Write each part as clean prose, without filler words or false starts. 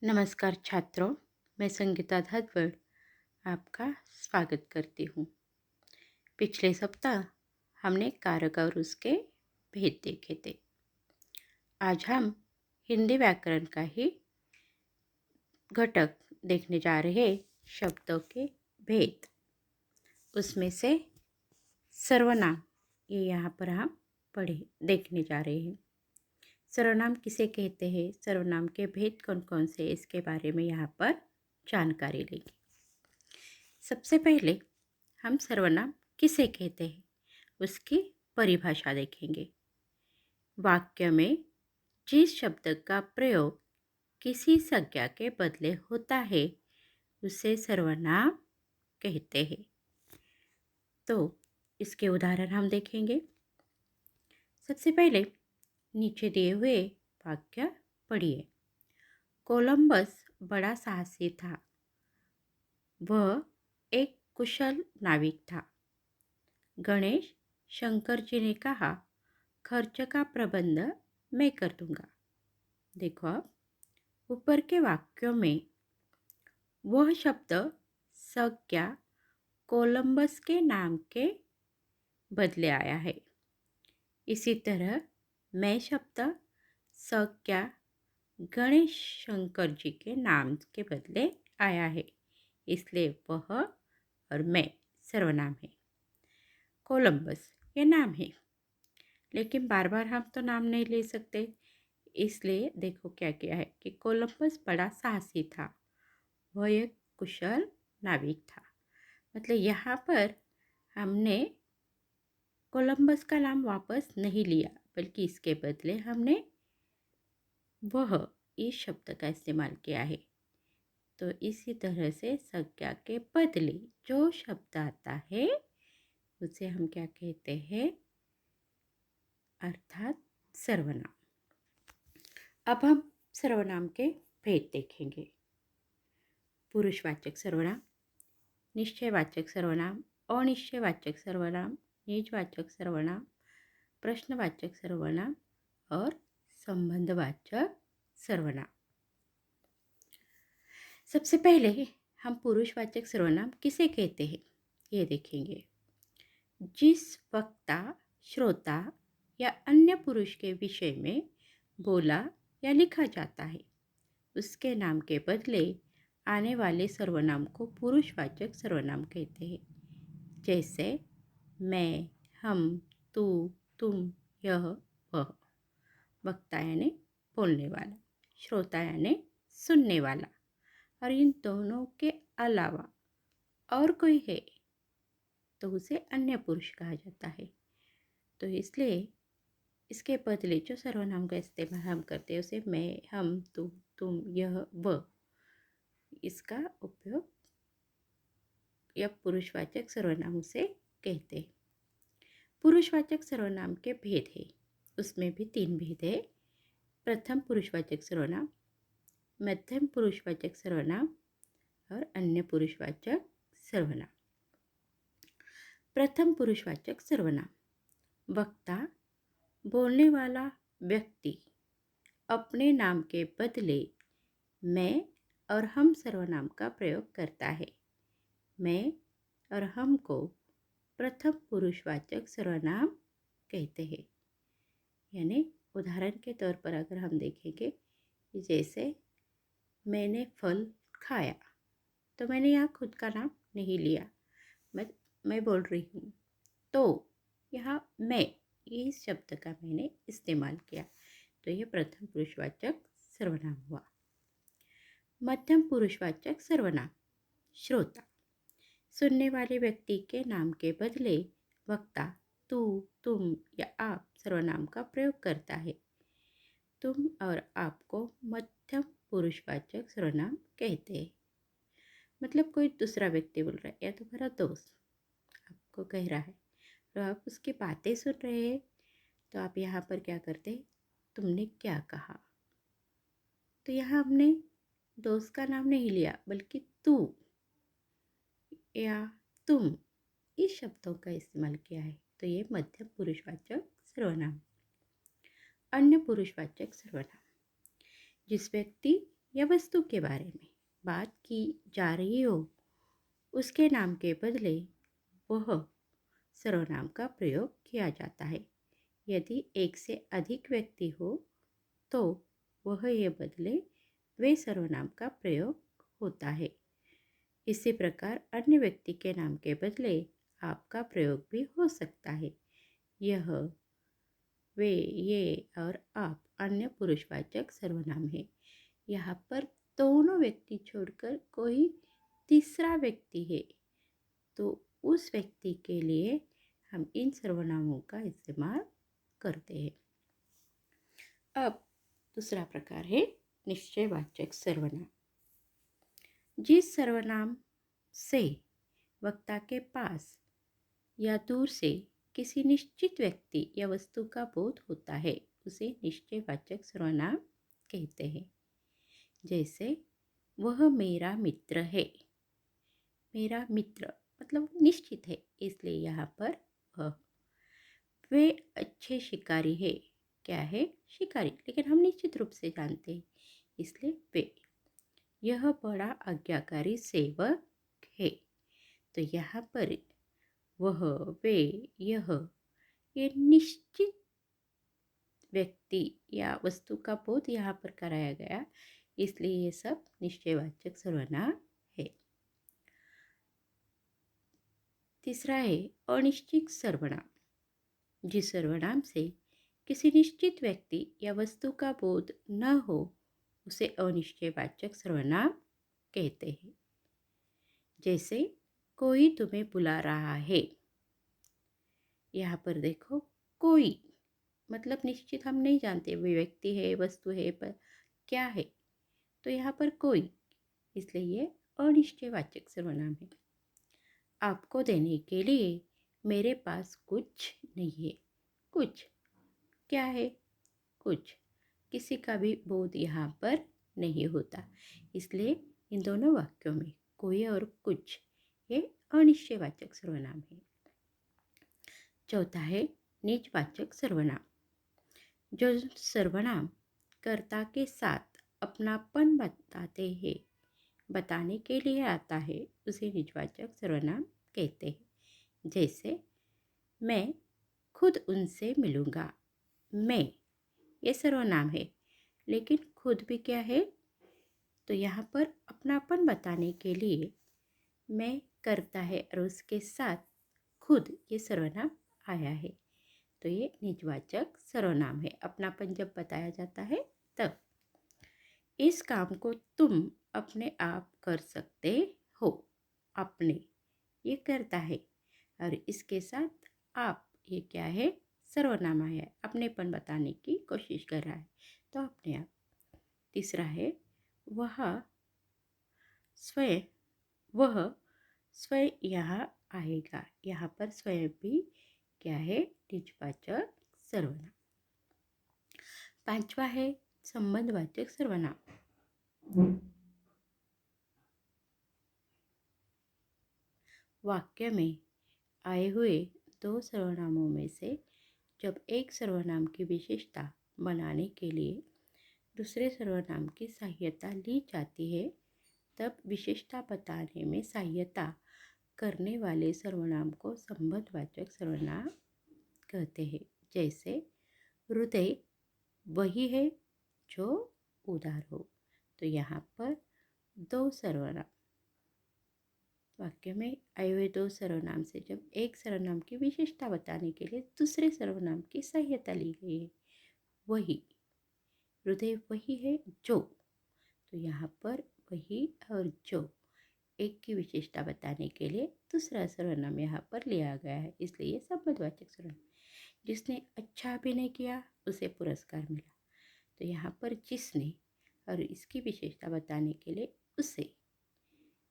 नमस्कार छात्रों, मैं संगीता धादवड़ आपका स्वागत करती हूँ। पिछले सप्ताह हमने कारक और उसके भेद देखे थे। आज हम हिंदी व्याकरण का ही घटक देखने जा रहे शब्दों के भेद। उसमें से सर्वनाम ये यहाँ पर हम देखने जा रहे हैं। सर्वनाम किसे कहते हैं, सर्वनाम के भेद कौन कौन से, इसके बारे में यहाँ पर जानकारी लेंगे। सबसे पहले हम सर्वनाम किसे कहते हैं उसकी परिभाषा देखेंगे। वाक्य में जिस शब्द का प्रयोग किसी संज्ञा के बदले होता है उसे सर्वनाम कहते हैं। तो इसके उदाहरण हम देखेंगे। सबसे पहले नीचे दिए हुए वाक्य पढ़िए। कोलंबस बड़ा साहसी था। वह एक कुशल नाविक था। गणेश शंकर जी ने कहा, खर्च का प्रबंध मैं कर दूंगा। देखो अब ऊपर के वाक्यों में वह शब्द संज्ञा कोलंबस के नाम के बदले आया है। इसी तरह मैं शब्द संज्ञा गणेश शंकर जी के नाम के बदले आया है, इसलिए वह और मैं सर्वनाम है। कोलंबस ये नाम है, लेकिन बार बार हम तो नाम नहीं ले सकते, इसलिए देखो क्या किया है कि कोलंबस बड़ा साहसी था। वह एक कुशल नाविक था। मतलब यहाँ पर हमने कोलंबस का नाम वापस नहीं लिया, बल्कि इसके बदले हमने वह इस शब्द का इस्तेमाल किया है। तो इसी तरह से संज्ञा के बदले जो शब्द आता है उसे हम क्या कहते हैं, अर्थात सर्वनाम। अब हम सर्वनाम के भेद देखेंगे। पुरुषवाचक सर्वनाम, निश्चयवाचक सर्वनाम, अनिश्चयवाचक सर्वनाम, निजवाचक सर्वनाम, प्रश्नवाचक सर्वनाम और संबंधवाचक सर्वनाम। सबसे पहले हम पुरुषवाचक सर्वनाम किसे कहते हैं ये देखेंगे। जिस वक्ता, श्रोता या अन्य पुरुष के विषय में बोला या लिखा जाता है उसके नाम के बदले आने वाले सर्वनाम को पुरुषवाचक सर्वनाम कहते हैं। जैसे मैं, हम, तू, तुम, यह, वह। वक्ता यानी बोलने वाला, श्रोता यानी सुनने वाला, और इन दोनों के अलावा और कोई है तो उसे अन्य पुरुष कहा जाता है। तो इसलिए इसके बदले जो सर्वनाम का इस्तेमाल हम करते हैं उसे मैं, हम, तू, तुम, यह, वह, इसका उपयोग या पुरुषवाचक सर्वनाम से कहते हैं। पुरुषवाचक सर्वनाम के भेद है, उसमें भी 3 भेद है। प्रथम पुरुषवाचक सर्वनाम, मध्यम पुरुषवाचक सर्वनाम और अन्य पुरुषवाचक सर्वनाम। प्रथम पुरुषवाचक सर्वनाम, वक्ता, बोलने वाला व्यक्ति अपने नाम के बदले मैं और हम सर्वनाम का प्रयोग करता है। मैं और हम को प्रथम पुरुषवाचक सर्वनाम कहते हैं। यानी उदाहरण के तौर पर अगर हम देखेंगे, जैसे मैंने फल खाया, तो मैंने यहाँ खुद का नाम नहीं लिया, मैं बोल रही हूँ, तो यहाँ मैं इस शब्द का मैंने इस्तेमाल किया, तो ये प्रथम पुरुषवाचक सर्वनाम हुआ। मध्यम पुरुषवाचक सर्वनाम, श्रोता, सुनने वाले व्यक्ति के नाम के बदले वक्ता तू, तुम या आप सर्वनाम का प्रयोग करता है। तुम और आपको मध्यम पुरुषवाचक सर्वनाम कहते हैं। मतलब कोई दूसरा व्यक्ति बोल रहा है या तुम्हारा दोस्त आपको कह रहा है, तो आप उसकी बातें सुन रहे हैं, तो आप यहाँ पर क्या करते, तुमने क्या कहा। तो यहाँ हमने दोस्त का नाम नहीं लिया, बल्कि तू या तुम इस शब्दों का इस्तेमाल किया है, तो ये मध्यम पुरुषवाचक सर्वनाम। अन्य पुरुषवाचक सर्वनाम, जिस व्यक्ति या वस्तु के बारे में बात की जा रही हो, उसके नाम के बदले वह सर्वनाम का प्रयोग किया जाता है। यदि एक से अधिक व्यक्ति हो तो वह ये बदले वे सर्वनाम का प्रयोग होता है। इसी प्रकार अन्य व्यक्ति के नाम के बदले आपका प्रयोग भी हो सकता है। यह, वे, ये और आप अन्य पुरुषवाचक सर्वनाम है। यहाँ पर दोनों व्यक्ति छोड़कर कोई तीसरा व्यक्ति है तो उस व्यक्ति के लिए हम इन सर्वनामों का इस्तेमाल करते हैं। अब दूसरा प्रकार है निश्चयवाचक सर्वनाम। जिस सर्वनाम से वक्ता के पास या दूर से किसी निश्चित व्यक्ति या वस्तु का बोध होता है उसे निश्चयवाचक सर्वनाम कहते हैं। जैसे वह मेरा मित्र है। मेरा मित्र मतलब निश्चित है, इसलिए यहाँ पर वह। वे अच्छे शिकारी है। क्या है? शिकारी, लेकिन हम निश्चित रूप से जानते हैं, इसलिए वे। यह बड़ा आज्ञाकारी सेवक है। तो यहाँ पर वह, वे, यह, ये निश्चित व्यक्ति या वस्तु का बोध यहाँ पर कराया गया, इसलिए ये सब निश्चयवाचक सर्वनाम है। तीसरा है अनिश्चित सर्वनाम। जिस सर्वनाम से किसी निश्चित व्यक्ति या वस्तु का बोध न हो उसे अनिश्चयवाचक सर्वनाम कहते हैं। जैसे कोई तुम्हें बुला रहा है। यहाँ पर देखो, कोई मतलब निश्चित हम नहीं जानते वे व्यक्ति है, वस्तु है, पर क्या है, तो यहाँ पर कोई, इसलिए ये अनिश्चयवाचक सर्वनाम है। आपको देने के लिए मेरे पास कुछ नहीं है। कुछ क्या है? कुछ किसी का भी बोध यहाँ पर नहीं होता, इसलिए इन दोनों वाक्यों में कोई और कुछ ये अनिश्चयवाचक सर्वनाम है। चौथा है निजवाचक सर्वनाम। जो सर्वनाम कर्ता के साथ अपनापन बताने के लिए आता है उसे निजवाचक सर्वनाम कहते हैं। जैसे मैं खुद उनसे मिलूँगा। मैं ये सर्वनाम है, लेकिन खुद भी क्या है? तो यहाँ पर अपनापन बताने के लिए मैं करता है और उसके साथ खुद ये सर्वनाम आया है, तो ये निजवाचक सर्वनाम है। अपनापन जब बताया जाता है तब। इस काम को तुम अपने आप कर सकते हो। अपने ये करता है और इसके साथ आप ये क्या है? सर्वनाम आया है, अपनेपन बताने की कोशिश कर रहा है, तो अपने आप। तीसरा है वह स्वयं। वह स्वयं यहाँ आएगा। यहाँ पर स्वयं भी क्या है? निजवाचक सर्वनाम। पांचवा है संबंधवाचक सर्वनाम। वाक्य में आए हुए दो सर्वनामों में से जब एक सर्वनाम की विशेषता बनाने के लिए दूसरे सर्वनाम की सहायता ली जाती है तब विशेषता बताने में सहायता करने वाले सर्वनाम को संबंधवाचक सर्वनाम कहते हैं। जैसे हृदय वही है जो उदार हो। तो यहाँ पर दो सर्वनाम, वाक्य में आए हुए दो सर्वनाम से जब एक सर्वनाम की विशेषता बताने के लिए दूसरे सर्वनाम की सहायता ली गई है। वही, हृदय वही है जो, तो यहाँ पर वही और जो एक की विशेषता बताने के लिए दूसरा सर्वनाम यहाँ पर लिया गया है, इसलिए संबंधवाचक सर्वनाम। जिसने अच्छा अभिनय किया उसे पुरस्कार मिला। तो यहाँ पर जिसने और इसकी विशेषता बताने के लिए उसे,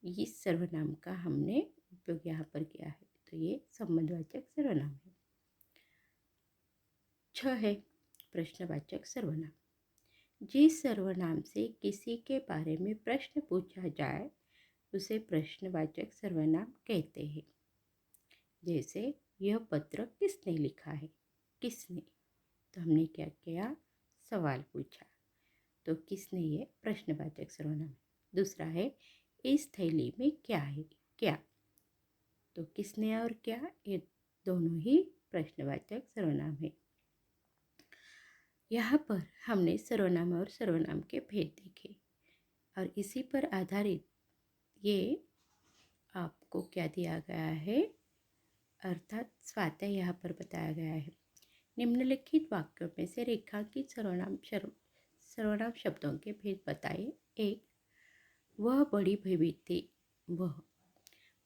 इस सर्वनाम का हमने उपयोग यहाँ पर किया है, तो ये संबंधवाचक सर्वनाम है। 6 है प्रश्नवाचक सर्वनाम। जिस सर्वनाम से किसी के बारे में प्रश्न पूछा जाए उसे प्रश्नवाचक सर्वनाम कहते हैं। जैसे यह पत्र किसने लिखा है? किसने, तो हमने क्या किया? सवाल पूछा। तो किसने ये प्रश्नवाचक सर्वनाम है। दूसरा है इस थैली में क्या है, क्या, तो किसने और क्या, ये दोनों ही प्रश्नवाचक सर्वनाम है। यहाँ पर हमने सर्वनाम और सर्वनाम के भेद देखे और इसी पर आधारित ये आपको क्या दिया गया है, अर्थात स्वाध्याय यहाँ पर बताया गया है। निम्नलिखित वाक्यों में से रेखांकित सर्वनाम शब्दों के भेद बताइए। एक, वह बड़ी भयभीत थी, वह,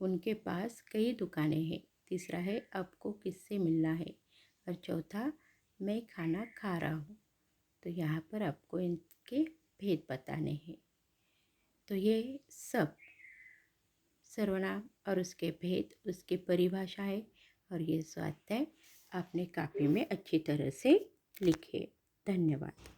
उनके पास कई दुकानें हैं। तीसरा है आपको किससे मिलना है, और चौथा मैं खाना खा रहा हूँ। तो यहाँ पर आपको इनके भेद बताने हैं। तो ये सब सर्वनाम और उसके भेद, उसकी परिभाषा है और ये स्वाध्याय आपने कापी में अच्छी तरह से लिखे। धन्यवाद।